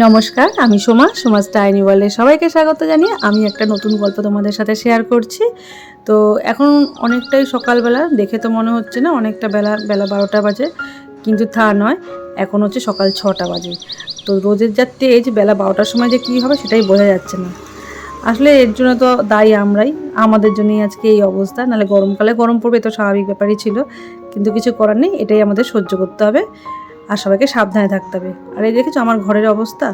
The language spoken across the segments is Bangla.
নমস্কার, আমি সোমাস টাইনি ওয়ার্ল্ডে সবাইকে স্বাগত জানিয়ে আমি একটা নতুন গল্প তোমাদের সাথে শেয়ার করছি। তো এখন অনেকটাই সকালবেলা, দেখে তো মনে হচ্ছে না অনেকটা বেলা 12টা বাজে, কিন্তু তা নয়, এখন হচ্ছে সকাল 6টা বাজে। তো রোদের যা তেজ, বেলা 12টার সময় যে কী হবে সেটাই বোঝা যাচ্ছে না। আসলে এর জন্য তো দায়ী আমরাই, আমাদের জন্যই আজকে এই অবস্থা। নাহলে গরমকালে গরম পড়বে, তো স্বাভাবিক ব্যাপারই ছিল, কিন্তু কিছু করার নেই, এটাই আমাদের সহ্য করতে হবে আর সবাইকে সাবধানে থাকতে হবে। আর এই দেখেছো আমার ঘরের অবস্থা,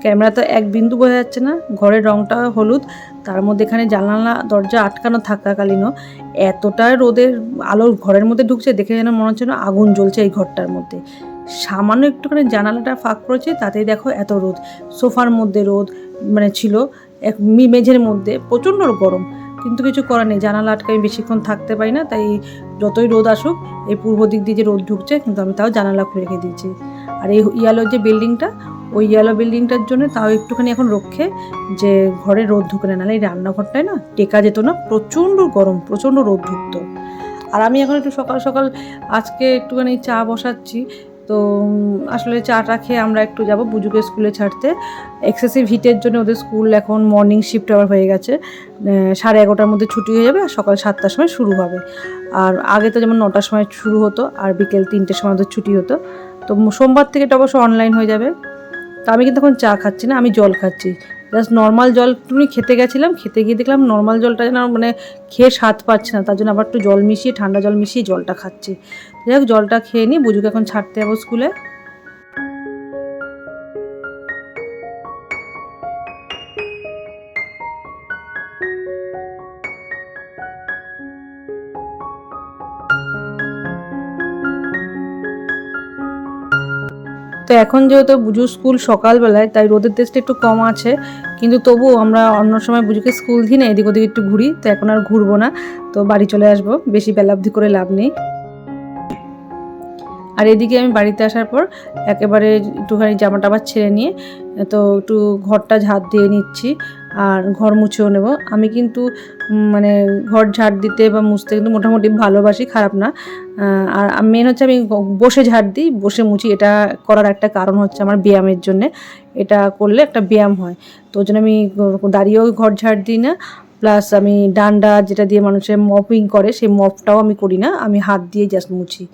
ক্যামেরা তো এক বিন্দু বোঝা যাচ্ছে না, ঘরের রঙটা হলুদ, তার মধ্যে এখানে জানালা দরজা আটকানো থাকাকালীনও এতটা রোদের আলো ঘরের মধ্যে ঢুকছে, দেখে যেন মনে হচ্ছে না আগুন জ্বলছে এই ঘরটার মধ্যে। সামান্য একটুখানি জানালাটা ফাঁক করেছে, তাতেই দেখো এত রোদ। সোফার মধ্যে রোদ মানে ছিল, মেঝের মধ্যে প্রচণ্ড গরম, কিন্তু কিছু করার নেই, জানালা আটকে আমি বেশিক্ষণ থাকতে পারি না, তাই যতই রোদ আসুক, এই পূর্ব দিক দিয়ে যে রোদ ঢুকছে, কিন্তু আমি তাও জানালা খুলে রেখে দিয়েছি। আর এই ইয়ালো যে বিল্ডিংটা, ওই ইয়েলো বিল্ডিংটার জন্য তাও একটুখানি এখন রক্ষে, যে ঘরে রোদ ঢুকে না, নাহলে এই রান্নাঘরটায় না টেকা যেত না, প্রচণ্ড গরম, প্রচণ্ড রোদ ঢুকতো। আর আমি এখন একটু সকাল সকাল আজকে একটুখানি চা বসাচ্ছি। তো আসলে চাটা খেয়ে আমরা একটু যাব বুজুকে স্কুলে ছাড়তে। এক্সেসিভ হিটের জন্য ওদের স্কুল এখন মর্নিং শিফট আবার হয়ে গেছে, 11:30টার মধ্যে ছুটি হয়ে যাবে আর সকাল 7টার সময় শুরু হবে। আর আগে তো যেমন 9টার সময় শুরু হতো আর বিকেল 3টের সময় ওদের ছুটি হতো। তো সোমবার থেকে এটা অবশ্য অনলাইন হয়ে যাবে। তা আমি কিন্তু এখন চা খাচ্ছি না, আমি জল খাচ্ছি। জাস্ট নর্মাল জল একটুখানি খেতে গেছিলাম, খেতে গিয়ে দেখলাম নর্মাল জলটা যেন মানে খেয়ে স্বাদ পাচ্ছি না, তার জন্য আবার একটু জল মিশিয়ে, ঠান্ডা জল মিশিয়ে জলটা খাচ্ছি। যাই হোক, জলটা খেয়ে নিই, বুঝুকে এখন ছাড়তে যাবো স্কুলে। তো এখন যেহেতু বুজুর স্কুল সকালবেলায়, তাই রোদের তেজটা একটু কম আছে, কিন্তু তবুও আমরা অন্য সময় বুজুকে স্কুল দিই না, এদিক ওদিক একটু ঘুরি, তো এখন আর ঘুরবো না, তো বাড়ি চলে আসবো, বেশি বেলাবধি করে লাভ নেই। আর এদিকে আমি বাড়িতে আসার পর একেবারে একটুখানি জামাটা আবার ছেড়ে নিয়ে, তো একটু ঘরটা ঝাড় দিয়ে নিচ্ছি আর ঘর মুছেও নেব। আমি কিন্তু মানে ঘর ঝাড় দিতে বা মুছতে কিন্তু মোটামুটি ভালোবাসি, খারাপ না। আর মেন হচ্ছে আমি বসে ঝাড় দিই, বসে মুছি, এটা করার একটা কারণ হচ্ছে আমার ব্যায়ামের জন্যে, এটা করলে একটা ব্যায়াম হয়, তো ওই জন্য আমি দাঁড়িয়েও ঘর ঝাড় দিই না। প্লাস আমি ডান্ডা যেটা দিয়ে মানুষের মপিং করে, সেই মপটাও আমি করি না, আমি হাত দিয়ে জাস্ট মুছি।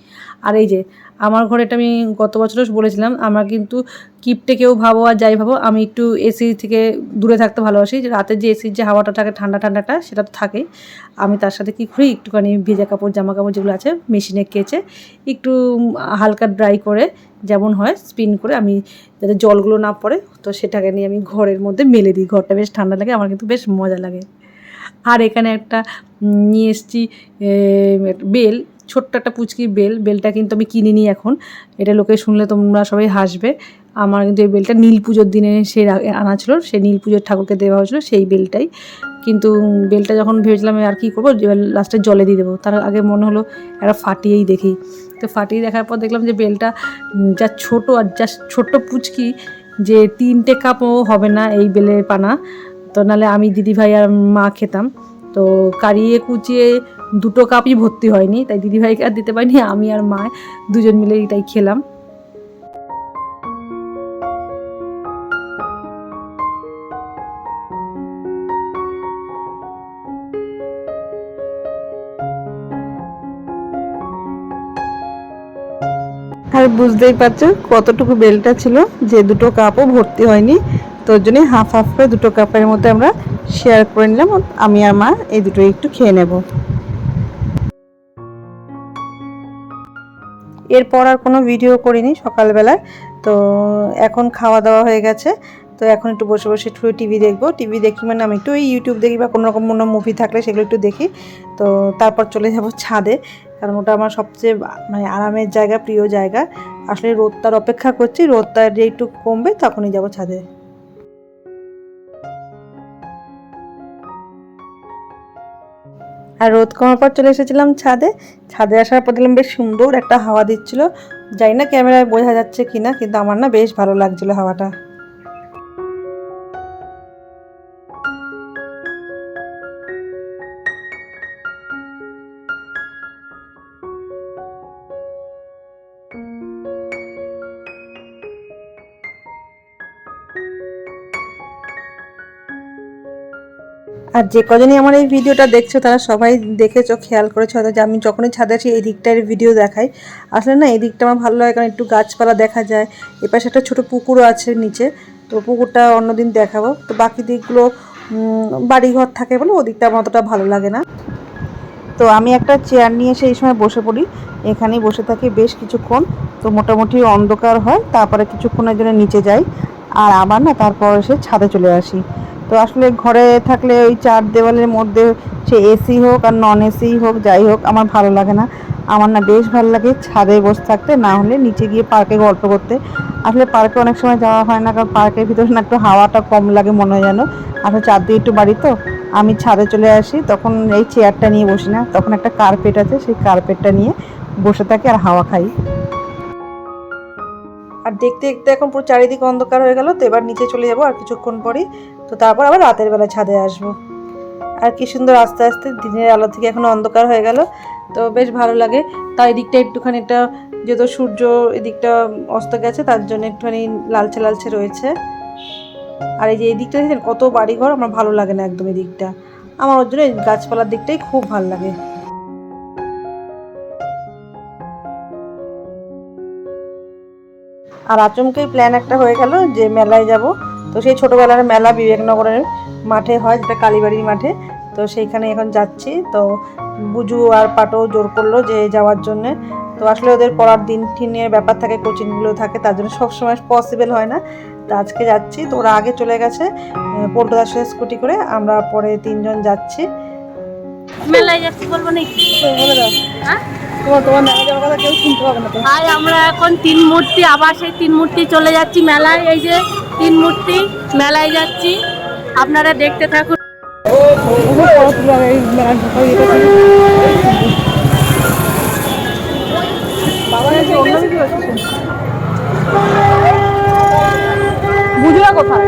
আর এই যে আমার ঘরে, এটা আমি গত বছরও বলেছিলাম, আমার কিন্তু কিপটে কেউ ভাবো আর যাই ভাবো, আমি একটু এসি থেকে দূরে থাকতে ভালোবাসি। রাতে যে এসির যে হাওয়াটা থাকে, ঠান্ডা ঠান্ডাটা, সেটা তো থাকেই। আমি তার সাথে কী করি, একটুখানি ভেজা কাপড়, জামা কাপড় যেগুলো আছে মেশিনে কেচে একটু হালকা ড্রাই করে, যেমন হয় স্পিন করে, আমি যাতে জলগুলো না পড়ে, তো সেটাকে নিয়ে আমি ঘরের মধ্যে মেলে দিই, ঘরটা বেশ ঠান্ডা লাগে, আমার কিন্তু বেশ মজা লাগে। আর এখানে একটা নিয়ে এসেছি বেল, ছোট্ট একটা পুচকি বেল, বেলটা কিন্তু আমি কিনিনি এখন, এটা লোকে শুনলে তোমরা সবাই হাসবে। আমার কিন্তু এই বেলটা নীল পুজোর দিনে সে আনা ছিল, সেই নীল পুজোর ঠাকুরকে দেওয়া হয়েছিলো সেই বেলটাই। কিন্তু বেলটা যখন ভেবেছিলাম আর কী করবো, লাস্টে জলে দিয়ে দেবো, তার আগে মনে হলো একটা ফাটিয়েই দেখি। তো ফাটিয়ে দেখার পর দেখলাম যে বেলটা যা ছোটো, আর যা ছোট্ট পুচকি, যে 3টে কাপও হবে না এই বেলের পানা। তো নাহলে আমি, দিদিভাই আর মা খেতাম, তো কারিয়ে কুচিয়ে 2টো কাপই ভর্তি হয়নি, তাই দিদিভাইকে আর দিতে পারিনি, আমি আর মা দুজন মিলে এটাই খেলাম। আর বুঝতেই পারছো কতটুকু বেলটা ছিল, যে 2টো কাপও ভর্তি হয়নি, তোর জন্যই হাফ হাফ করে 2টো কাপের মধ্যে আমরা শেয়ার করে নিলাম, আমি আর মা এই দুটোই একটু খেয়ে নেব। এরপর আর কোনো ভিডিও করিনি সকালবেলায়। তো এখন খাওয়া দাওয়া হয়ে গেছে, তো এখন একটু বসে বসে একটু টিভি দেখবো। টিভি দেখি মানে আমি একটু ওই ইউটিউব দেখি বা কোনো রকম কোনো মুভি থাকলে সেগুলো একটু দেখি। তো তারপর চলে যাব ছাদে, কারণ ওটা আমার সবচেয়ে মানে আরামের জায়গা, প্রিয় জায়গা। আসলে রোদটার অপেক্ষা করছি, রোদটা যে একটু কমবে তখনই যাব ছাদে। আর রোদ কমার পর চলে এসেছিলাম ছাদে। ছাদে আসার পর দেখলাম বেশ সুন্দর একটা হাওয়া দিচ্ছিল, জানি না ক্যামেরায় বোঝা যাচ্ছে কিনা, কিন্তু আমার না বেশ ভালো লাগছিল হাওয়াটা। আর যে কজনই আমার এই ভিডিওটা দেখছো তারা সবাই দেখেছো, খেয়াল করেছো হয়তো যে আমি যখনই ছাদে আছি এই দিকটার ভিডিও দেখাই। আসলে না এই দিকটা আমার ভালো লাগে, কারণ একটু গাছপালা দেখা যায়, এপাশে একটা ছোটো পুকুরও আছে নিচে, তো পুকুরটা অন্যদিন দেখাবো। তো বাকি দিকগুলো বাড়িঘর থাকে বলে ওদিকটা আমার অতটা ভালো লাগে না। তো আমি একটা চেয়ার নিয়ে এসে এই সময় বসে পড়ি, এখানেই বসে থাকি বেশ কিছুক্ষণ। তো মোটামুটি অন্ধকার হয়, তারপরে কিছুক্ষণের জন্য নিচে যাই, আর আবার না তারপর এসে ছাদে চলে আসি। তো আসলে ঘরে থাকলে ওই চার দেওয়ালের মধ্যে সে এসি হোক আর নন এসি হোক যাই হোক আমার ভালো লাগে না। আমার না বেশ ভালো লাগে ছাদে বসে থাকতে, না হলে নিচে গিয়ে পার্কে গল্প করতে। আসলে পার্কে অনেক সময় যাওয়া হয় না, কারণ পার্কের ভিতরে না একটু হাওয়াটা কম লাগে মনে হয় যেন। আসলে চার দিয়ে একটু বাড়ি, তো আমি ছাদে চলে আসি, তখন এই চেয়ারটা নিয়ে বসি না, তখন একটা কার্পেট আছে, সেই কার্পেটটা নিয়ে বসে থাকি আর হাওয়া খাই। আর দেখতে দেখতে এখন পুরো চারিদিকে অন্ধকার হয়ে গেল, তো এবার নিচে চলে যাবো আর কিছুক্ষণ পরই। তো তারপর আবার রাতের বেলা ছাদে আসবো। আর কি সুন্দর আস্তে আস্তে দিনের আলো থেকে এখন অন্ধকার হয়ে গেল, তো বেশ ভালো লাগে। তাই এদিকটা একটুখানি একটা, যেহেতু সূর্য এদিকটা অস্ত গেছে তার জন্য একটুখানি লালচে লালচে রয়েছে। আর এই যে এই দিকটা দেখেন কত বাড়িঘর, আমার ভালো লাগে না একদম এই দিকটা, আমার ওর জন্য গাছপালার দিকটাই খুব ভালো লাগে। আর আচমকেই প্ল্যান একটা হয়ে গেল যে মেলায় যাব। তো সেই ছোটোবেলার মেলা বিবেকনগরের মাঠে হয়, যেটা কালীবাড়ির মাঠে, তো সেইখানে এখন যাচ্ছি। তো বুজু আর পাটো জোর করলো যে যাওয়ার জন্যে। তো আসলে ওদের পড়ার দিন ঠিনের ব্যাপার থাকে, কোচিংগুলো থাকে, তার জন্য সবসময় পসিবল হয় না। তো আজকে যাচ্ছি, তো ওরা আগে চলে গেছে পল্টুদার সাথে স্কুটি করে, আমরা পরে তিনজন যাচ্ছি। মেলায় যাচ্ছি বলবো নাকি? বলে দাও। হ্যাঁ, তোমার মেলায় যাওয়ার কথা কেউ শুনতে পাবে না তো। তাই আমরা এখন তিন মূর্তি, আবার সেই তিন মূর্তি চলে যাচ্ছি মেলায়। এই যে তিন মূর্তি মেলায় যাচ্ছি, আপনারা দেখতে থাকুন। বুঝলা কোথায়?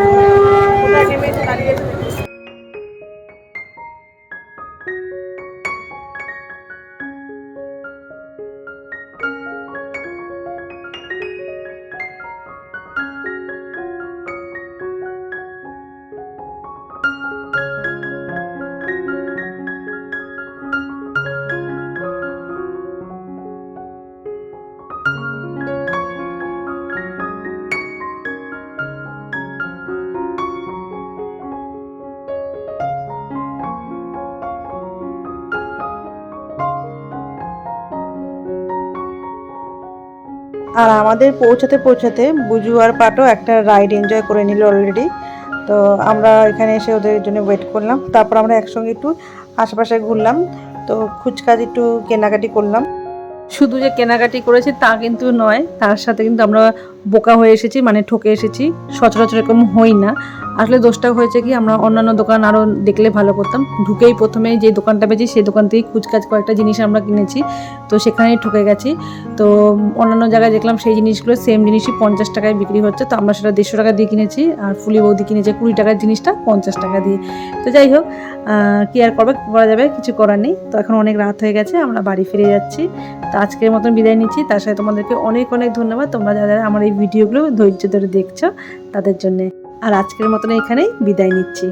আর আমাদের পৌঁছাতে পৌঁছাতে বুজু আর পাটো একটা রাইড এনজয় করে নিল অলরেডি। তো আমরা এখানে এসে ওদের জন্য ওয়েট করলাম, তারপর আমরা একসঙ্গে একটু আশেপাশে ঘুরলাম, তো খুচকাজ একটু কেনাকাটি করলাম। শুধু যে কেনাকাটি করেছি তা কিন্তু নয়, তার সাথে কিন্তু আমরা বোকা হয়ে এসেছি, মানে ঠকে এসেছি। সচরাচর এরকম হই না। আসলে দোষটা হয়েছে কি, আমরা অন্যান্য দোকান আরও দেখলে ভালো করতাম, ঢুকেই প্রথমে যে দোকানটা পেয়েছি সেই দোকান থেকেই খুচকাজ কয়েকটা জিনিস আমরা কিনেছি, তো সেখানেই ঠকে গেছি। তো অন্যান্য জায়গায় দেখলাম সেই জিনিসগুলো সেম জিনিসই 50 টাকায় বিক্রি হচ্ছে, তো আমরা সেটা 150 টাকা দিয়ে কিনেছি, আর ফুলি বৌদি কিনেছে 20 টাকার জিনিসটা 50 টাকা দিয়ে। তো যাই হোক, কি আর করা যাবে, কিছু করার নেই। তো এখন অনেক রাত হয়ে গেছে, আমরা বাড়ি ফিরে যাচ্ছি। তো আজকের মতন বিদায় নিচ্ছি, তার সাথে তোমাদেরকে অনেক অনেক ধন্যবাদ, তোমরা যারা আমার এই ভিডিওগুলো ধৈর্য ধরে দেখছো তাদের জন্যে। আর আজকের মতন এখানেই বিদায় নিচ্ছি।